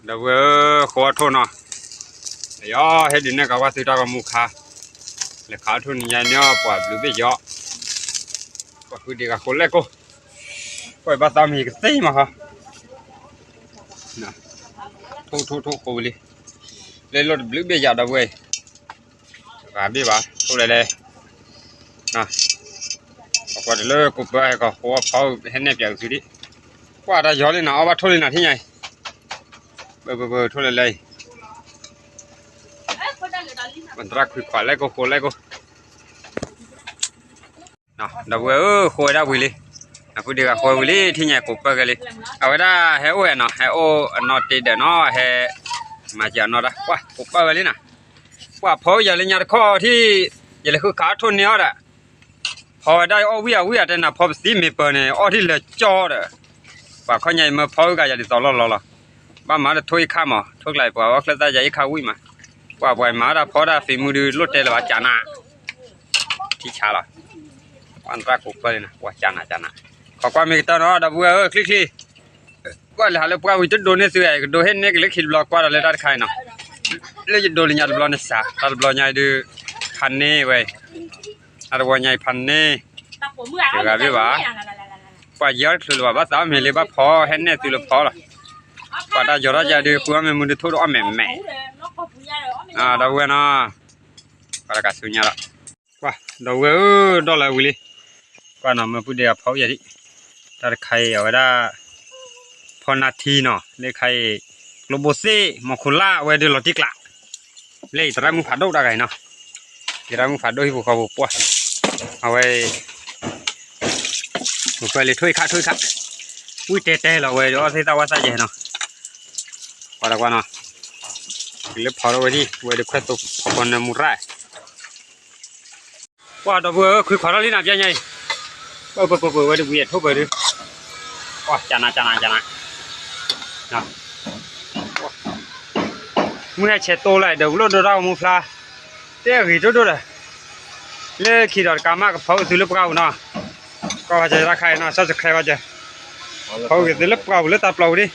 เดี๋ยวขอโทษเนาะย่อเฮ็ดดินเนี่ยก็ว่าซื้อตากมุขะเลยขาทุนใหญ่เนี่ยปล่อยหรือไม่ย่อก็คือดีกับคนแรกก็ปล่อยบาตามีก็ตีมาฮะนะทุกโคเลยเลยรถหรือไม่ย่อได้เว้ยแบบนี้ป่ะทุกเลยนะก็เดี๋ยวเลิกกูไปก็หัวเผาเห็นเนี่ยเปียกสุดดิว่าได้ย้อนเลยนะเอาว่าทุเรศนะที่ไหนเบอทุเรศเลยมันรักคือขวานแล้วก็โคแล้วก็นะเดี๋ยวโคได้บุยเลยนะพูดดีกับโคบุยเลยที่ไหนกูไปกันเลยเอาไว้ได้เฮโอเนาะเฮโอนอตีเดเนาะเฮมาจากนอร์ว่ากูไปกันเลยนะว่าพออย่าเลยเนี่ยข้อที่อย่าเลยคือขาทุนเนี้ยแหละพอได้อ้อวิ่งแต่น่ะพอสีมีเปิดเนี่ยอ้อที่เหลือจอเด้อว่าเขาใหญ่มาพอก็อย่าติดต่อรอบ้านมาได้ถ้วยข้ามอ่ะถ้วยไหลป่าว่าเคล็ดได้ใหญ่ข้าวิ่งมาว่าบ่อยมาได้พอได้ฝีมือดีรถเตลว่าจานะที่ชาละวันรักกุบไปนะว่าจานะขอความมีตัวเนาะดับคลิกว่าเลยหาเลยพวกวิจุดโดนเนี่ยสิไอ้โดนเห็นเนี่ยก็เลยคิดบล็อกว่าเลยได้ใครเนาะเลยโดนเนี่ยบล็อกเนี่ยซะตัดบล็อกเนี่ยดูพันนี่เว้ยอะไรวะเนี่ยพันนี่เดี๋ยวกันพี่ว่าว่าเยอะสุดว่าบ้าสาวมีเลยบ้าพอเห็นเนี่ยสุดพอละว่าได้ยอดจะดูพวกมันมันทุกอ้อมแม่ดับเนาะก็แล้วก็สุญญาละว่าดับดอลลาร์วิลีว่าน้ำมันพูดเดียวพออย่างนี้ถ้าใครเอาไว้ได้พอนาทีเนาะเลยใครโรบอซี่มอคุล่าไว้เดี๋ยวรถจิกละเลยตรามึงผัดดอกได้ไงเนาะตรามึงผัดดอกที่พวกเขาบอกว่าเอาไว้ผมไปเลยถ้วยข้าอุ้ยเตะเราไว้เดี๋ยวใส่ตาว่าใส่เจเนาะพอแล้วเนาะเล็บพอแล้วไว้ดิไว้เดี๋ยวแค่ตัวพอคนน้ำมูร่าว่าดอกคือขอเราลิ้นหนักยังไงไว้เดี๋ยวเวียดทุบไปดิว่าจานะนะมึงให้เช็ดตัวเลยเดี๋ยวรถเรามึงพลาเตี้ยกี่ตัวเลยเล่ขี่รถกามากับเขาซื้อลูกเก่าเนาะก็จะราคาเนาะสักใครว่าจะเขาเก็บซื้อลูกเก่าหรือตาเปล่าดิ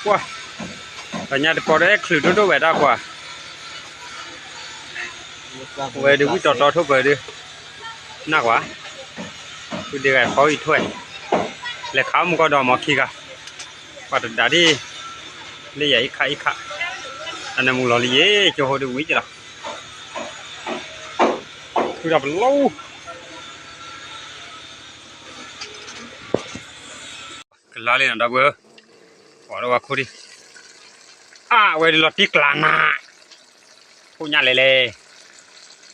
ว้าแต่เนี่ยพอได้คือตัวแบบได้กว่าเว้ยเดี๋ยววิ่งต่อทุบไปดิน่ากว่าคือเดี๋ยวเขาอีกถ้วยแล้วเขามันก็ดอมอขี้กะว่าแต่ด่าดิเลยใหญ่อีกค่ะอันนั้นมึงรอเลยจะหัวดูวิ่งจ้ะคือดับเล่าก็ลาเลยนะดับขอเราว่าคุยเว้ยรถที่กลางน่ะพูดยันเลย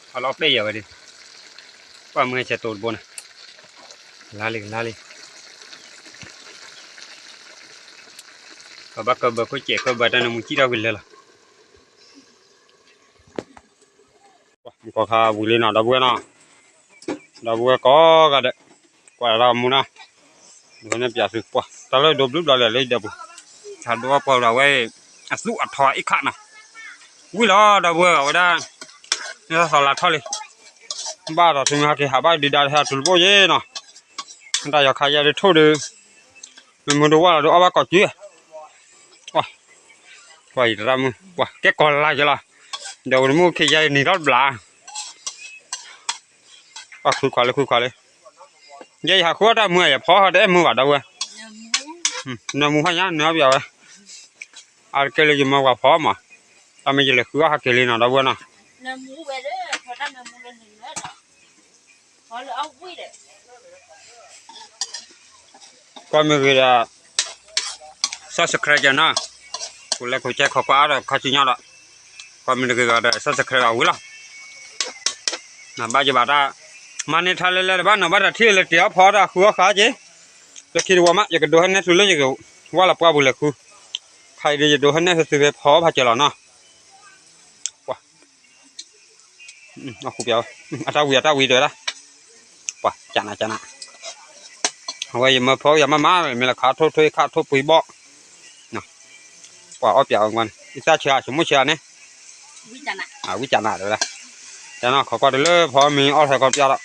เอาล้อเปรี้ยวไปดิว่ามึงจะตูดบนลาเลยก็บักก็บักคุยเจ๊ก็บัดนั้นมึงคิดเอาไปเลยล่ะมึงก็ข้าบุรีน่ะดับนะดับก็ได้กว่าเรามึงนะมึงเนี่ยเปียกสุดป่ะตอนแรกดูรูปเราเลยดับถ้าดูว่าพอเราไว้สู้อัดถอยอีกขั้นนะวิ่งล้อดับเอาไว้ได้เนี่ยสลัดทอดเลยบ้าเราถึงหาที่หาบ้านดีได้หาถุงโบ้เย่เนาะได้อยากขายยาได้ทั่วเลยมึงดูว่าเราดูเอาไว้ก่อนจี้ว้าไปทำว้าแกก่อนอะไรจะล่ะเดี๋ยวมึงขยายนี่รถบลาคุยขวาเลยยัยหาขวดได้เมื่อยพอได้มือวัดเอาไว้น้ำมูกให้ยันเนื้อเบี้ยวเอาเกลือจะมากกว่าพอมาทำไมจะเลยคือหาเกลือน่ะได้เว้ยนะน้ำมูกไปเลยพอได้น้ำมูกเลยหนึ่งเลยพอเลยเอาวิ่งเลยก็มีเวลาสักสักครั้งจะนะคุณเล็กคุณแจ็คเขาก็อะไรเขาชี้ยละก็มีเวลาได้สักสักครั้งเอาไว้ละนะบ้าจะบ้าได้มันนี่ทะเลเลยบ้านเราบ้านเราที่เลยเดี๋ยวพอได้คือว่าขาเจ๊จะคิดว่ามั้ยอยากดูให้แน่สุดเลยอยากว่าเราป้าบุญเลยคือใครดีจะดูให้แน่สุดเลยพอพาเจริญเนาะว้าเอาคู่เดียวตาวีเดี๋ยวละว้าจานะเอาไว้มาพออย่ามาไม่ละขาโทษขาโทษปุ๋ยบ่เนาะว้าเอาเปียกมันอิสระเชียสมมุติเชียเนี่ยวิจารณ์เดี๋ยวละจานะขอก็เดี๋ยวเลยพอมีอ้อใส่ก่อนเปียกละ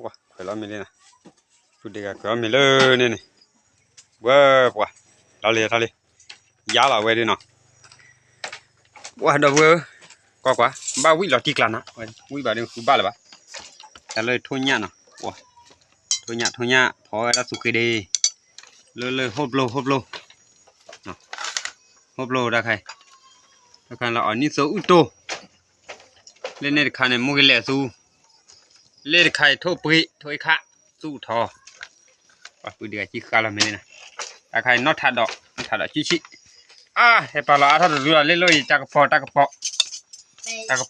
ว้าเคยร้อนมีเลยนะดูดีกันเคยร้อนมีเลยนี่เว้ยว้า เราเลยยาเราไว้ด้วยเนาะว่าดอกเวอร์ก็กว่าบ้าวิ่งเราตีกลันนะวิ่งแบบนี้คือบ้าเลยปะแต่เลยทุ่งหญ้าเนาะว้าทุ่งหญ้าพอแล้วสุกดีเลยฮบโลเนาะฮบโลได้ใครถ้าใครเราอันนี้สู้อุโตเล่นในคันเนี่ยมุกเล่สู้เล่นใครโทษปีโทษข้าสู้ทอว่าปืนเดือดจีคาราเมลนะถ้าใครน็อตถัดดอกชิเฮ้ยปลาถ้าดูเล่นเลยตากระป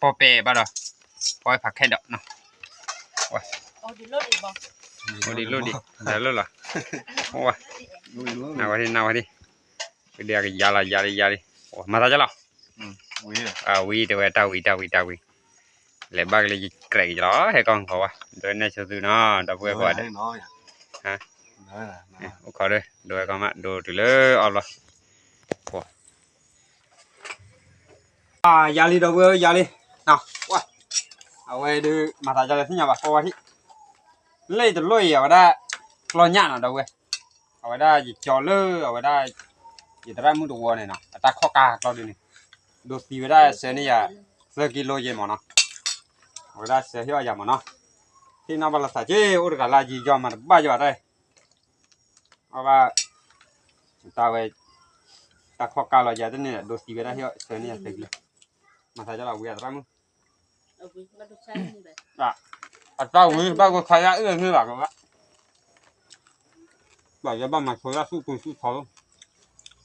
อเปบ้าดอกปอยผักแค่ดอกเนาะว้าโอ้ดีโลดได้โลดล่ะโอ้ยนาวันนี้เดี๋ยวยาลีโอ้มาตาจ้ะล่ะวีเดี๋ยวตาวีเลยบ้าเลยเกรงจ้ะให้กองเขาวะเดินในชุดเนาะดับเบิลกว่าเด้ฮะโอ้เขาเด้ดูก็มาดูถึงเลยเอาละโอ้ยาลีดับเบิลยาลีเนาะว้าเอาไว้ดูมาตาจ้ะเลยที่ไหนบ้างเพราะว่าที่เลยตัวลอยเอาไว้ได้กลอนหยาเนาะดับเบิลเอาไว้ได้ยิจอเลยเอาไว้ได้ยิตระมุดวัวเนี่ยเนาะตาข้อกากเราดูนี่ดูสีไว้ได้เส้นนี่10 กิโลเยอะมั้งเนาะเอาไว้ได้เสียเยอะอย่างมั้งเนาะที่น้ำบาลาสเจ้อุดกาลาจีจอมันบ้าอยู่อะไรเอาว่าตาไว้ตาข้อกาเราจะเนี่ยดูสีไว้ได้เยอะเส้นนี่10 กิโลมาใส่จะเราเวียดร้ามึงตาวิ่งบ้าก็ขยะนี่หลักก็บ้าจะบ้ามาช่วยสู้ตัวสู้เขาเ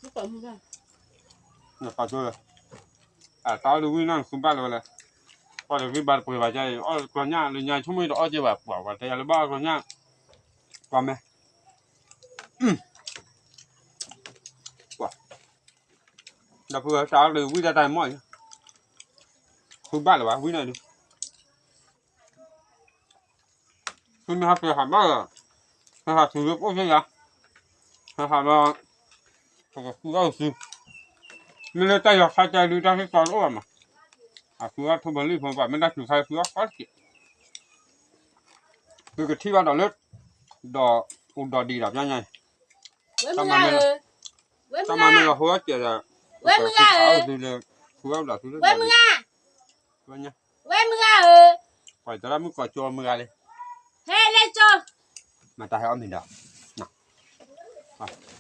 นี่ยปาช่วยตาดูวิ่งนั่งซุ่มบ้านเลยพอเดี๋ยววิ่งบ้านไปว่าใจกวนย่างเลยย่างชั่วโมงเดียวแบบว่าแต่ยังบ้ากวนย่างว่าไหมว่าแล้วเพื่อตาเลยวิ่งได้หมดซุ่มบ้านหรือวะวิ่งไหนดูซุ่มไม่หักเลยหันบ้าเลยหักถือโอ้ยยังหักมาคือเอาสิไม่ได้ใจอยากใส่ใจดูใจให้ตอนอ้วนมาคือว่าทุบลีผมแบบไม่ได้ถือใครคือว่าฟัดกี่คือที่ว่าดอกเล็กดอกอุดดอกดีแบบยังไงทำไมไม่เราหัวเจี๋ยเลยเอาดูเลยคือว่าดอกคือเว้ยมึงอ่ะเว้ยมึงอ่ะปล่อยแต่ละมึงก่อโจมมึงอะไรเฮ้ยเลยโจมาตายเอาหนึ่งดอกนะ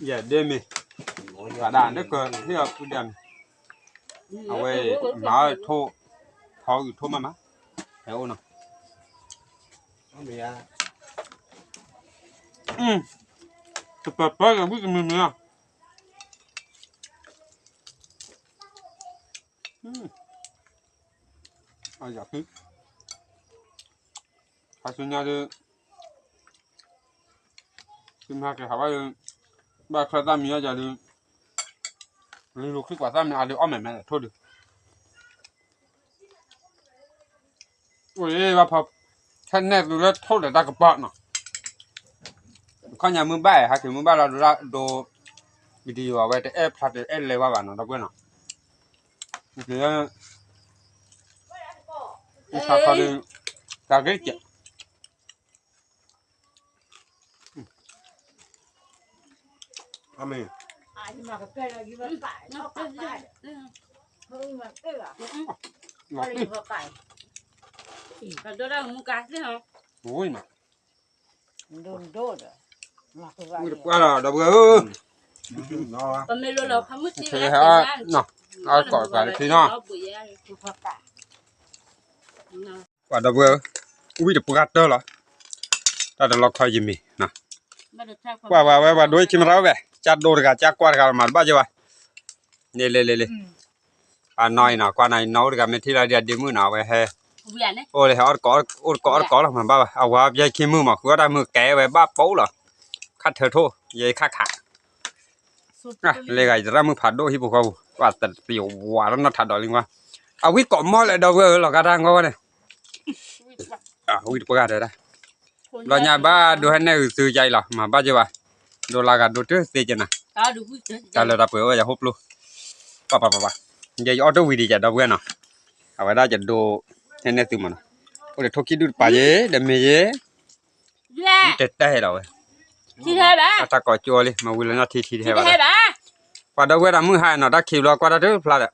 อย่าเดี๋ยวมีกระดานได้เกินที่เราพูดเดิมเอาไว้มาโทพออยู่โทมาเฮ้ยโอ้เนาะจะเปิดเผยกับผู้ชมเนี่ยอยากคิดถ้าสุนัขจะขึ้นมาแค่หาว่าบ้าใครตามมีอะไรเลยลูกขึ้นกว่าตามมีอะไรอ้อมแม่โทษดิโอ้ยว่าพอแค่แน่ดูแล้วโทษแต่ตากระป๋องเนาะข้อยังมือบ้าฮะถึงมือบ้าเราดูวิดีโอเอาไว้แต่แอปพลาดแอปเลยว่าบ้านเนาะตะเกียบเนาะคือถ้าเขาดูตาเกลี่ยอามีมากับแกเราอยู่บ้านป่ายนอกป่ายเฮ้ยมาเกลืออะไรอยู่บ้านป่ายเขาโดนเรามุกัดเลยเหรอโอ้ยมาโดนอ่ะมาคือว่าเราดับเบิ้ลตอนนี้เราทำมือที่แล้วเนาะเอาก่อนที่เนาะว่าดับเบิ้ลอุ้ยเดี๋ยวปกัดเด้อเหรอถ้าเดี๋ยวเราคอยยิ้มมีนะว่าด้วยชิมเราแบบจัดโดนกันจัดกวาดกันมาบ้าจ้ะวะเนี่ยเลยน้อยนะกว่าไหนน้อยกันไม่ที่เราเดียดมือหนาไปเฮ้โอ้เลยอดกอดมันบ้าเอาว่ายัยขี้มือมาคือได้มือแก่ไปบ้าโป๊เหรอคัดเธอโทยัยขาเลยไงจะได้มือผัดโดที่พวกเขาว่าแต่เปียวหวานแล้วน่าถัดดอกลิงวะเอาวิกอมอเลยดอกเวอร์หรอกระด้างก็เนี่ยวิกประกาศเลยนะเราเนี่ยบ้าดูให้แน่ซื้อใจหรอมาบ้าจ้ะวะดูลากันดูเถอะเสียจังนะแต่เราเปิดว่าจะฮุบลูป่ะยัยออโต้วิดีจะดอกเวอร์เนาะเอาไว้ได้จะดูให้แน่ซื้อมันโอ้เดี๋ยวทุกขี้ดูป่าเย่เดี๋ยวเมย์เด็ดได้เราที่ไหนบ้างตาก่อจัวเลยมาวิ่งแล้วทีได้บ้าง qua đâu cái đám mưa hai nó đã kịp lo qua đó trước là đấy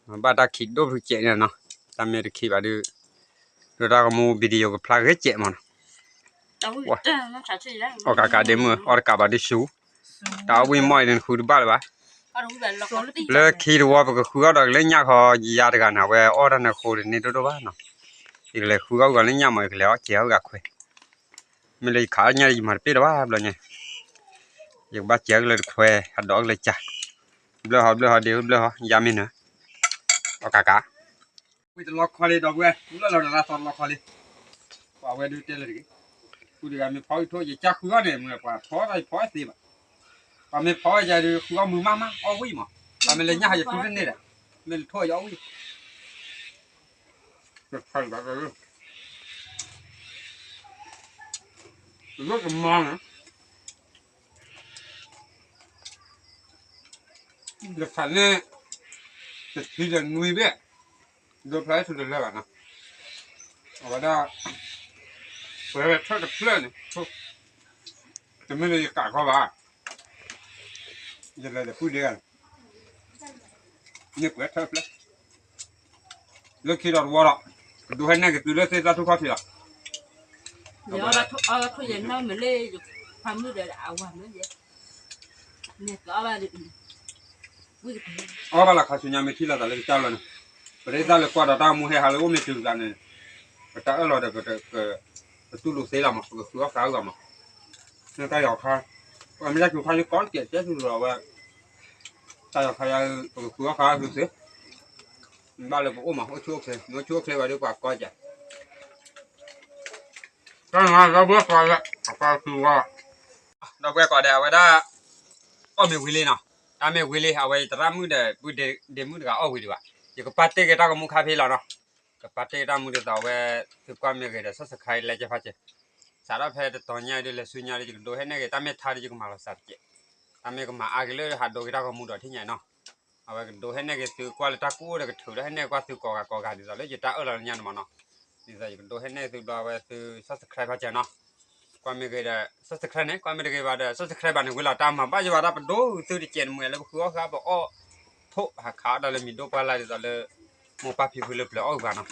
bà đã kịp đốt được chuyện này nó ta mới được kịp bà đưa rồi ta có mua video cái plug hết chuyện mà ở cả đêm mưa ở cả bà đi xuống tao bị mỏi nên khu ba rồi bà lấy khi đó bà cái khu đó lấy nhà họ gì ra được cả nào về ở đó là khu này đó bà nó thì lấy khu đó lấy nhà mà lấy chéo gạt khuê mình lấy khá nhà gì mà biết đó bà rồi nhỉ giờ bà chéo lấy khuê hạt đỏ lấy chả bữa họ đều bữa họ giam mình nữa ở cả bây giờ lọc khoai đó quê cũng là ra toàn lọc khoai qua quê đưa tiềnเลยกูดีกันมีพอยทั่วจะจักคือว่าเนี่ยมันกว่าพอได้พอสิบ่ปามีพอจะดูคือว่ามือมาเอาไว้หมอปามีเลยเนี่ยจะทุนนี่แหละมันทั่วเอาไว้จะใส่แบบนี้รถมองนะจะขันเนี่ยจะที่จะนุ้ยเบ้โดนพลายสุดเลยแล้วนะเอาไว้ได้เพื่อช่วยกับเพื่อนจะไม่ได้กะเข้าบ้านจะเลยแต่พูดเดียวเนี่ยเพื่อเท่าเลยเลิกคิดเอาวัวละดูให้แน่ก็ดูเลิกเสียทุกข้อทีละเดี๋ยวเราทุเรียนเราเหมือนเล่อยู่ความมืดเดือดเอาวันนั้นเดี๋ยวเนี่ยก็เอาไปอ๋อบ้านละข้าศึกยังไม่ที่ละแต่เลยเจ้าเลยประเดี๋ยวเลยกว่าเรามูให้หาเลยว่าไม่ถึงกันเนี่ยแต่เราเด็กก็ตู้ลูกเสียละมั้งก็คือว่าขาวกันมั้งเนี่ยตายออกค่ะว่าไม่ได้คือพายุก้อนเกียร์เจ้าคือเราว่าตายออกค่ะก็คือว่าขาวคือเสียบ้านเลยบอกโอ้มาช่วยเลยช่วยว่าดีกว่าก้อนจ้ะก็งานเราเบื่อก่อนละก็คือว่าเราเบื่อก่อนเดี๋ยวไว้ได้ก็มีวิลลี่เนาะถ้ามีวิลลี่เอาไว้ตรามือเดี๋ยวบุเดี๋ยวมือก็เอาไว้ดีกว่าเดี๋ยวก็ปัดเตะก็มุขคาเฟ่แล้วเนาะก็ปัดเตะตามมือเดี๋ยวเอาไว้ทุกความมีก็เดี๋ยวสักใครเลยจะพัดเจสารพัดตอนนี้เดี๋ยวสุญญาเดี๋ยวดูให้เนี่ยก็ตามเมทาร์จิก็มาแล้วสักเจตามเมก็มาอากิเลยหัดดูก็มุดที่ไหนเนาะเอาไว้ดูให้เนี่ยก็ถือกว่าตะกู้เดี๋ยวก็ถือให้เนี่ยก็ถือกอกดีแล้วจะตาเราเนี่ยมันเนาะดีใจก็ดูให้เนี่ยถือเอาไว้ถือสักใครพัดเจเนาะความมีก็เดี๋ยวสักใครเนี่ยความมีก็ว่าเดี๋ยวสักใครบ้านเวลาตามมาบ้านจะว่ารับดูถือที่เจนมือแล้วคือว่าครับบอกอ๋อทุกหักขาได้เลยมีดูปลาอะไรได้เลยมูปลาพิบุลเปล่าเอาบ้านเนาะ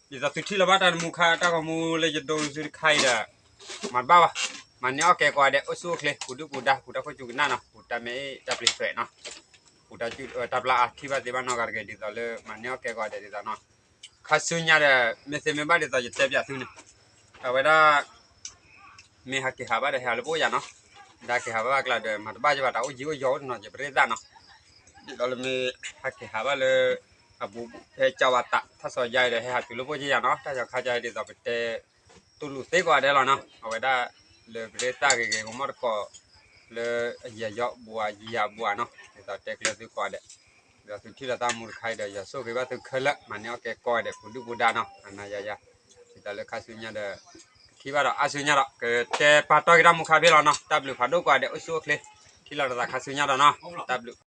ดีใจสุดที่เราบ้านมุขตาก็มูเลยจะดูสุดใครเด้อมันบ้ามันเนี่ยแกก็เดี๋ยวสู้เลยกูดูกูด่าคนจุกนั่นเนาะกูด่าไม่จับลิฟต์เนาะกูด่าจุดจับละที่ว่าที่บ้านนอกกันดีเลยมันเนี่ยแกก็เดี๋ยวดีเนาะข้าศึกเนี่ยเดี๋ยวไม่เสไม่บ้านเดี๋ยวจะเจ็บยาสุนเอาไว้ได้มีหักขี้หาบ้านเดี๋ยวหาลูกยาเนาะได้ขี้หาบ้านก็เดี๋ยวมันบ้านจะว่าเอาจิ๋วย้อนเนาะจะไปเรียนเนาะเราเลยมีหักขี้หาบ้านเลยอาบุเจ้าวัดถ้าสอยใหญ่เดี๋ยวให้หักลูกยาเนาะถ้าจะเข้าใจเดี๋ยวจะไปเตะตุลุเตก็ได้แล้วเนาะเอาไว้ได้เลยเรต้าเก๋ๆของมันก็เลยยาบัวยาบัวเนาะเดี๋ยวเทคเลยตัวก็ได้เดี๋ยวที่เราตามมือใครเดี๋ยวยาสู้กับว่าตัวเคลื่อนมันเนี่ยแกก็ได้พูดดูได้เนาะอันนั้นยาเดี๋ยวเลยข้าศึกเนี่ยเดี๋ยวที่ว่าเราอาศึกเนี่ยเราเกิดแต่ปัตตานีเรามุขเบี้ยแล้วเนาะตับลูกพัดดูก็ได้สู้เลยที่เราจะข้าศึกเนี่ยเราเนาะตับลูก